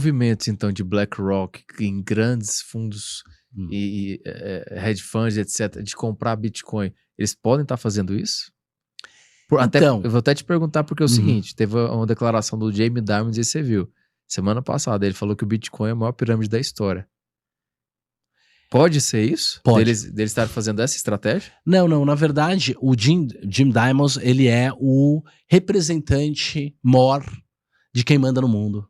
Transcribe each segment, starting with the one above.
movimentos, então, de BlackRock em grandes fundos e hedge funds, etc., de comprar Bitcoin, eles podem estar fazendo isso? Então, eu vou até te perguntar, porque é o seguinte, teve uma declaração do Jamie Dimon, e você viu, semana passada, ele falou que o Bitcoin é a maior pirâmide da história. Pode ser isso? Pode. Deles estarem fazendo essa estratégia? Não, na verdade, o Jim Dimon, ele é o representante maior de quem manda no mundo,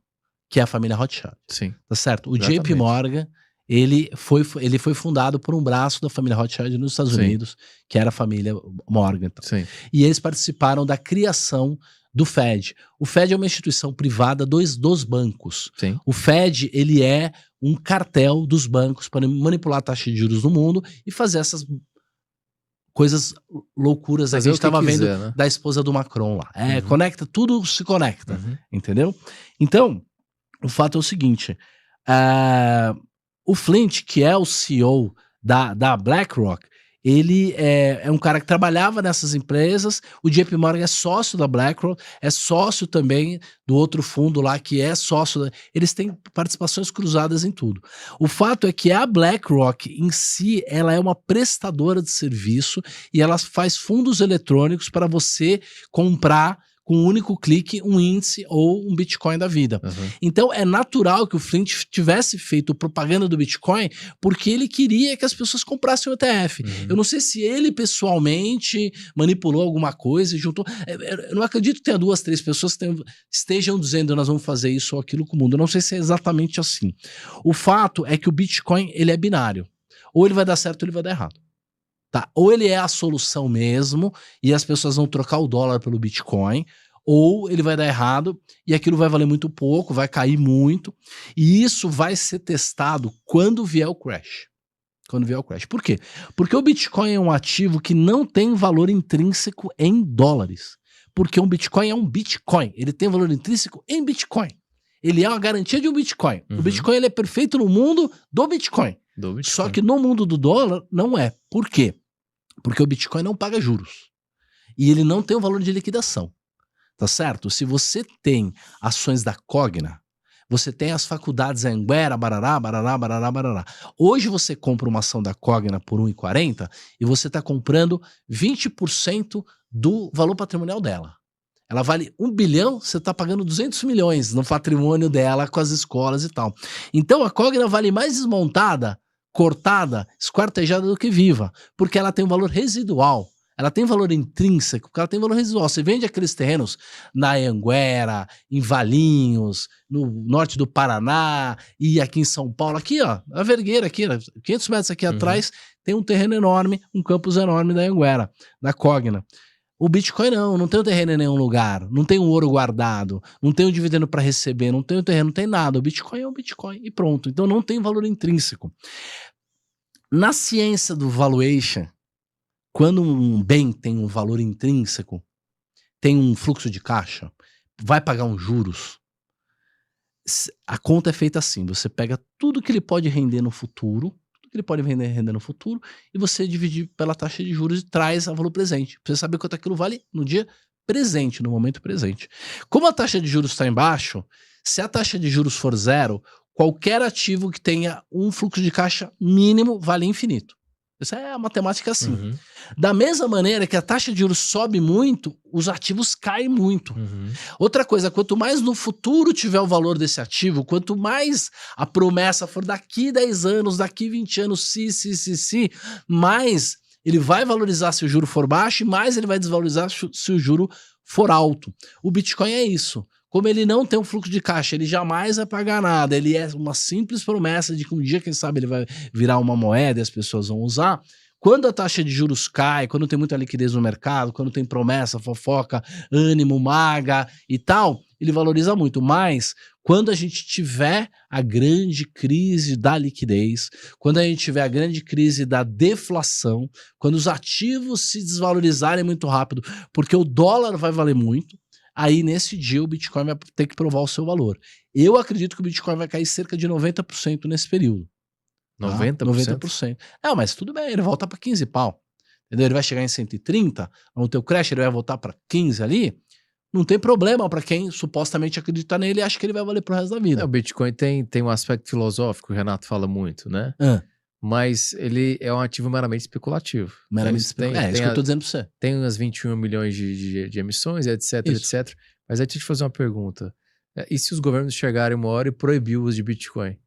que é a família Rothschild. Sim. Tá certo? O Exatamente. JP Morgan, ele foi fundado por um braço da família Rothschild nos Estados Sim. Unidos, que era a família Morgan. Sim. E eles participaram da criação do Fed. O Fed é uma instituição privada dos bancos. Sim. O Fed, ele é um cartel dos bancos para manipular a taxa de juros do mundo e fazer essas coisas loucuras que a gente estava vendo, né? Da esposa do Macron lá. Conecta, tudo se conecta, entendeu? Então, o fato é o seguinte, o Flint, que é o CEO da BlackRock, ele é um cara que trabalhava nessas empresas, o JP Morgan é sócio da BlackRock, é sócio também do outro fundo lá, que é sócio, eles têm participações cruzadas em tudo. O fato é que a BlackRock em si, ela é uma prestadora de serviço e ela faz fundos eletrônicos para você comprar com um único clique, um índice ou um Bitcoin da vida. Então é natural que o Flint tivesse feito propaganda do Bitcoin porque ele queria que as pessoas comprassem o ETF. Eu não sei se ele pessoalmente manipulou alguma coisa e juntou. Eu não acredito que tenha 2, 3 pessoas que estejam dizendo nós vamos fazer isso ou aquilo com o mundo. Eu não sei se é exatamente assim. O fato é que o Bitcoin, ele é binário. Ou ele vai dar certo ou ele vai dar errado. Tá? Ou ele é a solução mesmo e as pessoas vão trocar o dólar pelo Bitcoin, ou ele vai dar errado e aquilo vai valer muito pouco, vai cair muito, e isso vai ser testado quando vier o crash. Quando vier o crash. Por quê? Porque o Bitcoin é um ativo que não tem valor intrínseco em dólares. Porque um Bitcoin é um Bitcoin. Ele tem valor intrínseco em Bitcoin. Ele é uma garantia de um Bitcoin. O Bitcoin ele é perfeito no mundo do Bitcoin. Só que no mundo do dólar não é. Por quê? Porque o Bitcoin não paga juros. E ele não tem um valor de liquidação. Tá certo? Se você tem ações da Cogna, você tem as faculdades Anguera, barará, barará, barará, barará. Hoje você compra uma ação da Cogna por R$1,40 e você está comprando 20% do valor patrimonial dela. Ela vale 1 bilhão, você está pagando 200 milhões no patrimônio dela com as escolas e tal. Então a Cogna vale mais desmontada, cortada, esquartejada do que viva, porque ela tem um valor residual. Ela tem valor intrínseco, porque ela tem valor residual. Você vende aqueles terrenos na Anguera, em Valinhos, no norte do Paraná e aqui em São Paulo. Aqui, ó, a Vergueira, aqui, 500 metros aqui atrás, tem um terreno enorme, um campus enorme da Anguera, da Cogna. O Bitcoin não tem o terreno em nenhum lugar, não tem um ouro guardado, não tem um dividendo para receber, não tem o terreno, não tem nada. O Bitcoin é um Bitcoin e pronto. Então não tem valor intrínseco. Na ciência do valuation, quando um bem tem um valor intrínseco, tem um fluxo de caixa, vai pagar uns juros, a conta é feita assim, você pega tudo que ele pode render no futuro, e você divide pela taxa de juros e traz a valor presente, pra você saber quanto aquilo vale no dia presente, no momento presente. Como a taxa de juros está embaixo, se a taxa de juros for zero, qualquer ativo que tenha um fluxo de caixa mínimo vale infinito. Essa é a matemática assim. Da mesma maneira que a taxa de juros sobe muito, os ativos caem muito. Outra coisa, quanto mais no futuro tiver o valor desse ativo, quanto mais a promessa for daqui 10 anos, daqui 20 anos, se, mais ele vai valorizar se o juro for baixo e mais ele vai desvalorizar se o juro for alto. O Bitcoin é isso. Como ele não tem um fluxo de caixa, ele jamais vai pagar nada, ele é uma simples promessa de que um dia, quem sabe, ele vai virar uma moeda e as pessoas vão usar. Quando a taxa de juros cai, quando tem muita liquidez no mercado, quando tem promessa, fofoca, ânimo, maga e tal, ele valoriza muito. Mas quando a gente tiver a grande crise da liquidez, quando a gente tiver a grande crise da deflação, quando os ativos se desvalorizarem muito rápido, porque o dólar vai valer muito, aí nesse dia o Bitcoin vai ter que provar o seu valor. Eu acredito que o Bitcoin vai cair cerca de 90% nesse período. 90%? 90%. Mas tudo bem, ele volta para 15 pau. Entendeu? Ele vai chegar em 130, no teu crash ele vai voltar para 15 ali, Não tem problema para quem supostamente acredita nele e acha que ele vai valer pro resto da vida. O Bitcoin tem um aspecto filosófico, o Renato fala muito, né? Mas ele é um ativo meramente especulativo. Meramente especulativo. É isso que eu tô dizendo pra você. Tem umas 21 milhões de emissões, etc, etc. Mas aí deixa eu te fazer uma pergunta. E se os governos chegarem uma hora e proibir o uso de Bitcoin?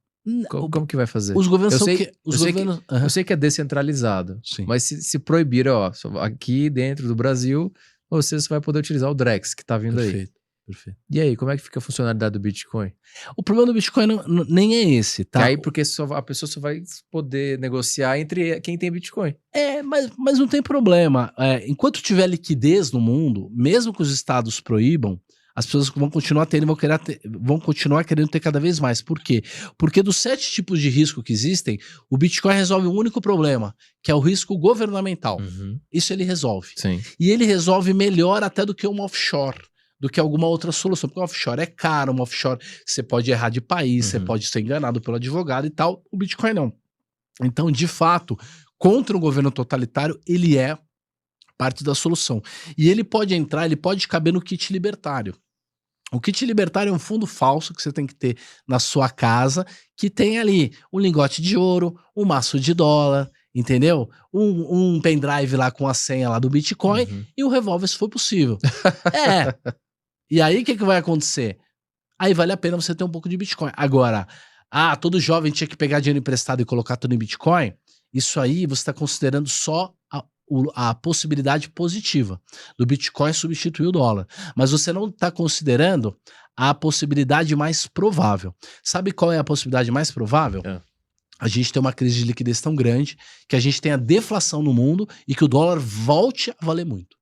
Como que vai fazer? Os governos eu sei que é descentralizado. Sim. Mas se proibir, ó, aqui dentro do Brasil, você só vai poder utilizar o Drex que tá vindo aí. Perfeito. E aí, como é que fica a funcionalidade do Bitcoin? O problema do Bitcoin nem é esse, tá? E aí, porque a pessoa só vai poder negociar entre quem tem Bitcoin. Mas não tem problema. Enquanto tiver liquidez no mundo, mesmo que os estados proíbam, as pessoas vão continuar tendo, vão continuar querendo ter cada vez mais. Por quê? Porque dos 7 tipos de risco que existem, o Bitcoin resolve um único problema, que é o risco governamental. Isso ele resolve. Sim. E ele resolve melhor até do que uma offshore, do que alguma outra solução. Porque uma offshore é caro, uma offshore você pode errar de país, você pode ser enganado pelo advogado e tal. O Bitcoin não. Então, de fato, contra um governo totalitário, ele é parte da solução. E ele pode caber no kit libertário. O kit libertário é um fundo falso que você tem que ter na sua casa, que tem ali um lingote de ouro, um maço de dólar, entendeu? Um pendrive lá com a senha lá do Bitcoin e um revólver se for possível. E aí o que vai acontecer? Aí vale a pena você ter um pouco de Bitcoin. Agora, todo jovem tinha que pegar dinheiro emprestado e colocar tudo em Bitcoin. Isso aí você está considerando só a possibilidade positiva do Bitcoin substituir o dólar. Mas você não está considerando a possibilidade mais provável. Sabe qual é a possibilidade mais provável? A gente tem uma crise de liquidez tão grande que a gente tem a deflação no mundo e que o dólar volte a valer muito.